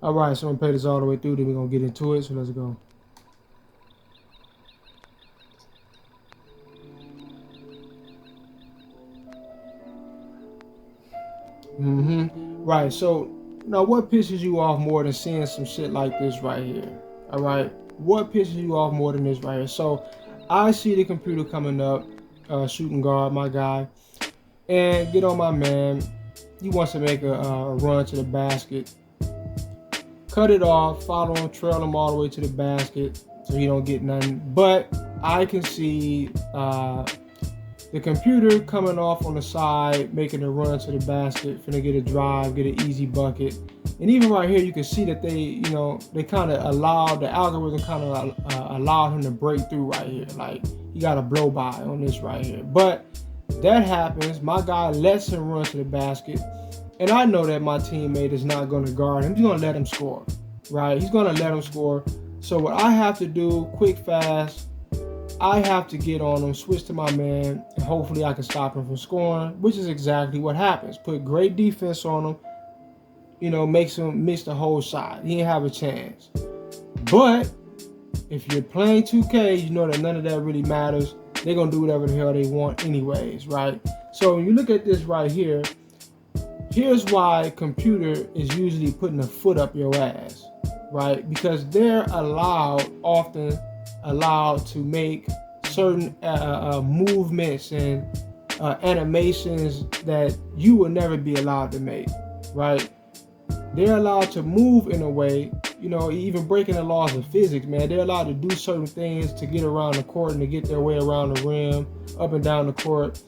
All right, so I'm gonna play this all the way through, then we're gonna get into it. So let's go. Right. So now, what pisses you off more than seeing some shit like this right here? All right. What pisses you off more than this right here? So I see the computer coming up, shooting guard, my guy, and get on my man. He wants to make a run to the basket. Cut it off, follow him, trail him all the way to the basket so he don't get nothing. But I can see the computer coming off on the side, making a run to the basket, finna get a drive, get an easy bucket. And even right here, you can see that they kind of allowed, the algorithm kind of allowed him to break through right here. Like, you got a blow by on this right here. But that happens. My guy lets him run to the basket. And I know that my teammate is not going to guard him. He's going to let him score, right? He's going to let him score. So what I have to do, quick, fast, I have to get on him, switch to my man, and hopefully I can stop him from scoring, which is exactly what happens. Put great defense on him, makes him miss the whole shot. He didn't have a chance. But if you're playing 2K, you know that none of that really matters. They're going to do whatever the hell they want anyways, right? So when you look at this right here, here's why computer is usually putting a foot up your ass, right? Because they're often allowed to make certain movements and animations that you will never be allowed to make, right? They're allowed to move in a way, even breaking the laws of physics, man. They're allowed to do certain things to get around the court and to get their way around the rim, up and down the court.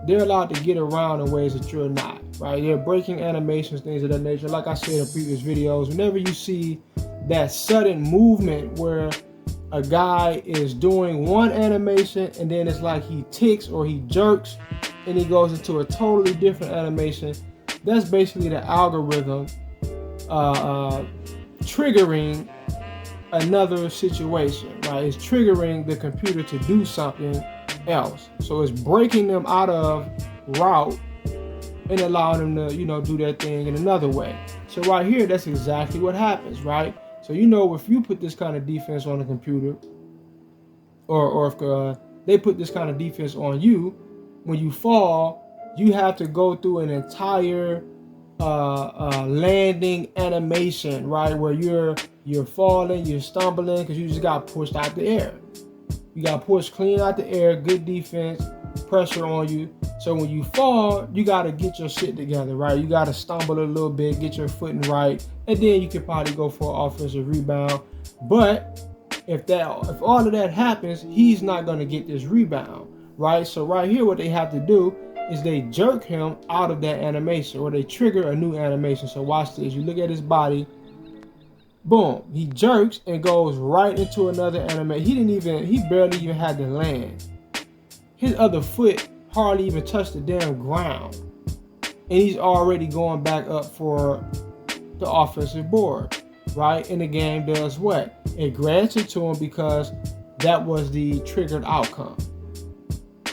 They're allowed to get around in ways that you're not, right? They're breaking animations, things of that nature. Like I said in previous videos, whenever you see that sudden movement where a guy is doing one animation and then it's like he ticks or he jerks and he goes into a totally different animation, that's basically the algorithm triggering another situation, right? It's triggering the computer to do something else. So it's breaking them out of route and allowing them to, do their thing in another way. So right here, that's exactly what happens, right? So if you put this kind of defense on the computer, or if they put this kind of defense on you, when you fall, you have to go through an entire landing animation, right? Where you're falling, you're stumbling because you just got pushed out the air. You got pushed clean out the air, good defense, pressure on you. So when you fall, you got to get your shit together, right? You got to stumble a little bit, get your footing right, and then you can probably go for an offensive rebound. But if all of that happens, he's not going to get this rebound, right? So right here, what they have to do is they jerk him out of that animation, or they trigger a new animation. So watch this. You look at his body. Boom, he jerks and goes right into another animation. He barely even had to land. His other foot hardly even touched the damn ground. And he's already going back up for the offensive board, right? And the game does what? It grants it to him because that was the triggered outcome,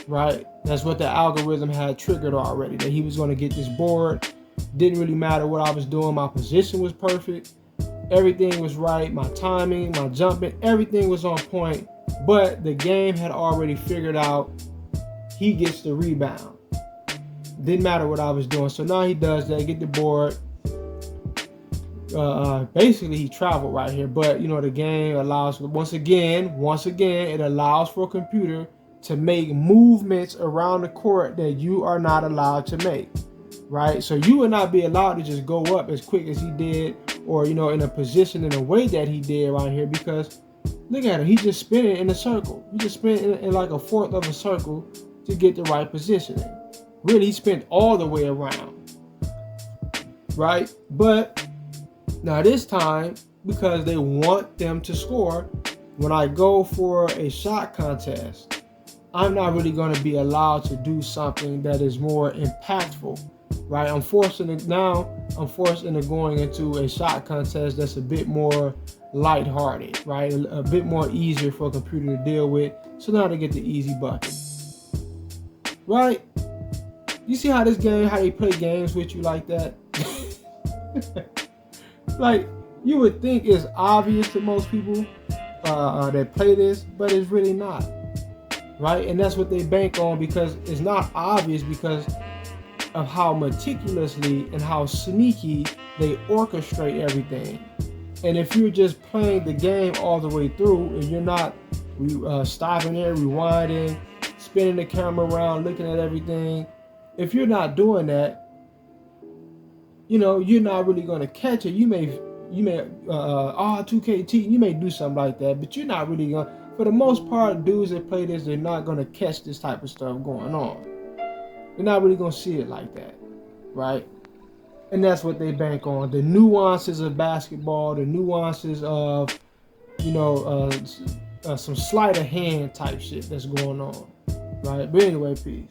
right? That's what the algorithm had triggered already, that he was going to get this board. Didn't really matter what I was doing. My position was perfect. Everything was right, my timing, my jumping, everything was on point, but the game had already figured out he gets the rebound. Didn't matter what I was doing. So now he does that, get the board. Basically, he traveled right here, but the game allows, once again, it allows for a computer to make movements around the court that you are not allowed to make, right? So you would not be allowed to just go up as quick as he did, or in a position in a way that he did right here, because look at him, he just spinning in a circle. He just spent in like a fourth of a circle to get the right positioning. Really, he spent all the way around, right? But now this time, because they want them to score, when I go for a shot contest, I'm not really going to be allowed to do something that is more impactful, right? I'm forced into going into a shot contest that's a bit more lighthearted, right? A bit more easier for a computer to deal with. So now they get the easy bucket, right? You see how they play games with you like that? Like, You would think it's obvious to most people that play this, but it's really not, right? And that's what they bank on, because it's not obvious because of how meticulously and how sneaky they orchestrate everything. And if you're just playing the game all the way through and you're not stopping there, rewinding, spinning the camera around, looking at everything, if you're not doing that, you're not really going to catch it. You may 2KT, you may do something like that, but you're not really going to. For the most part, dudes that play this, they're not going to catch this type of stuff going on. They're not really going to see it like that, right? And that's what they bank on. The nuances of basketball, the nuances of, some sleight of hand type shit that's going on, right? But anyway, peace.